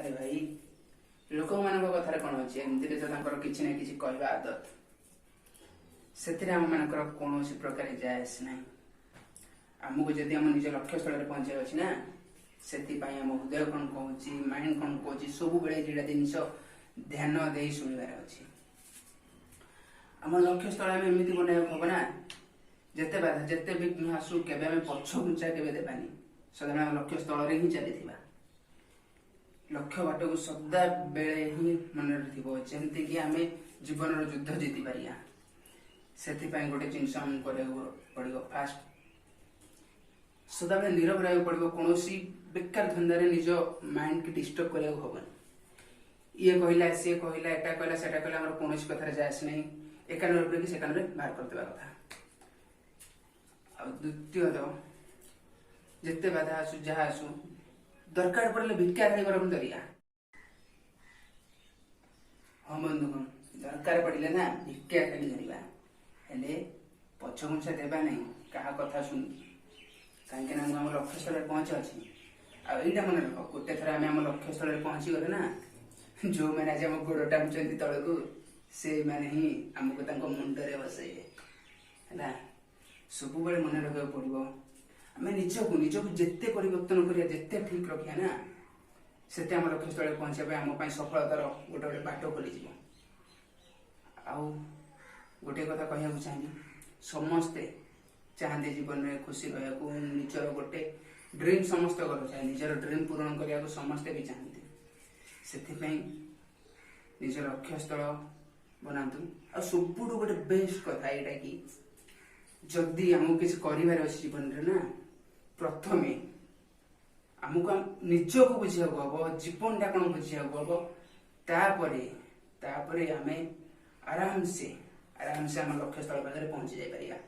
ଆରେ ଭାଇ ଲୋକମାନଙ୍କ କଥାରେ କଣ ଅଛି, ଏମିତିରେ ତ ତାଙ୍କର କିଛି ନା କିଛି କହିବା ଆଦତ, ସେଥିରେ ଆମ ମାନଙ୍କର କୌଣସି ପ୍ରକାର ଯାଏ ଆସେ ନାହିଁ। ଆମକୁ ଯଦି ଆମ ନିଜ ଲକ୍ଷ୍ୟ ସ୍ଥଳରେ ପହଞ୍ଚିବାର ଅଛି ନା, ସେଥିପାଇଁ ଆମ ହୃଦୟ କଣ କହୁଛି, ମାଇଣ୍ଡ କଣ କହୁଛି, ସବୁବେଳେ ଦୁଇଟା ଜିନିଷ ଧ୍ୟାନ ଦେଇ ଶୁଣିବାର ଅଛି। ଆମ ଲକ୍ଷ୍ୟ ସ୍ଥଳ ଆମେ ଏମିତି ବନେଇବାକୁ ହବ ନା, ଯେତେ ବାଧା ଯେତେ ବିଘ୍ନ ଆସୁ କେବେ ଆମେ ପଛ ଘୁଞ୍ଚା କେବେ ଦେବାନି, ସଦାବେଳେ ଆମ ଲକ୍ଷ୍ୟ ସ୍ଥଳରେ ହିଁ ଚାଲିଥିବା। ଲକ୍ଷ୍ୟ ବାଟକୁ ସଦାବେଳେ ହିଁ ମନରେ ଥିବ, ଯେମିତିକି ଆମେ ଜୀବନର ଯୁଦ୍ଧ ଜିତି ପାରିବା। ସେଥିପାଇଁ ଗୋଟେ ଜିନିଷ ଆମକୁ କରିବାକୁ ପଡ଼ିବ, ଫାଷ୍ଟ ସଦାବେଳେ ନୀରବ ରହିବାକୁ ପଡ଼ିବ। କୌଣସି ବେକାର ଧନ୍ଦାରେ ନିଜ ମାଇଣ୍ଡକୁ ଡିଷ୍ଟର୍ବ କରିବାକୁ ହବନି। ଇଏ କହିଲା, ସିଏ କହିଲା, ଏଟା କହିଲା, ସେଟା କହିଲା, ଆମର କୌଣସି କଥାରେ ଯାଏ ଆସେ ନାହିଁ। ଏ କାନରେ ପୁରେଇକି ସେ କାନରେ ବାହାର କରିଦେବା କଥା। ଆଉ ଦ୍ୱିତୀୟତଃ, ଯେତେ ବାଧା ଆସୁ ଯାହା ଆସୁ, ଦରକାର ପଡ଼ିଲେ ଭିକ୍ଷା ଖାଇ ବରଂ କରିବା। ହଁ ବନ୍ଧୁଗଣ, ଦରକାର ପଡ଼ିଲେ ନା ଭିକ୍ଷା ଖାଇ ଧରିବା, ହେଲେ ପଛଘୁଞ୍ଚା ଦେବା ନାହିଁ କାହା କଥା ଶୁଣିକି। କାହିଁକି ନା ଆମ ଲକ୍ଷ୍ୟ ସ୍ଥଳରେ ପହଞ୍ଚ ଅଛି। ଆଉ ଏଇଟା ମନେ ରଖ, ଗୋଟେ ଥର ଆମେ ଆମ ଲକ୍ଷ୍ୟ ସ୍ଥଳରେ ପହଞ୍ଚିଗଲେ ନା, ଯୋଉମାନେ ଆଜି ଆମ ଗୋଡ଼ ଟାଣୁଛନ୍ତି ତଳକୁ, ସେଇମାନେ ହିଁ ଆମକୁ ତାଙ୍କ ମୁଣ୍ଡରେ ବସେଇବେ ହେଲା। ସବୁବେଳେ ମନେ ରଖିବାକୁ ପଡ଼ିବ, ଆମେ ନିଜକୁ ଯେତେ ପରିବର୍ତ୍ତନ କରିବା, ଯେତେ ଠିକ ରଖିବା ନା, ସେତେ ଆମ ଲକ୍ଷ୍ୟ ସ୍ଥଳରେ ପହଞ୍ଚିବା ପାଇଁ ଆମ ପାଇଁ ସଫଳତାର ଗୋଟେ ଗୋଟେ ବାଟ ଖୋଲିଯିବ। ଆଉ ଗୋଟିଏ କଥା କହିବାକୁ ଚାହିଁବି, ସମସ୍ତେ ଚାହାନ୍ତି ଜୀବନରେ ଖୁସି ରହିବାକୁ, ନିଜର ଗୋଟେ ଡ୍ରିମ୍ ସମସ୍ତଙ୍କର ଥାଏ, ନିଜର ଡ୍ରିମ୍ ପୂରଣ କରିବାକୁ ସମସ୍ତେ ବି ଚାହାନ୍ତି। ସେଥିପାଇଁ ନିଜ ଲକ୍ଷ୍ୟସ୍ଥଳ ବନାନ୍ତୁ। ଆଉ ସବୁଠୁ ଗୋଟେ ବେଷ୍ଟ କଥା ଏଇଟା କି, ଯଦି ଆମକୁ କିଛି କରିବାର ଅଛି ଜୀବନରେ ନା, ପ୍ରଥମେ ଆମକୁ ନିଜକୁ ବୁଝିବାକୁ ହବ, ଜୀବନଟା କଣ ବୁଝିବାକୁ ହବ। ତାପରେ ଆମେ ଆରାମସେ ଆମ ଲକ୍ଷ୍ୟସ୍ଥଳ ପାଖରେ ପହଞ୍ଚି ଯାଇପାରିବା।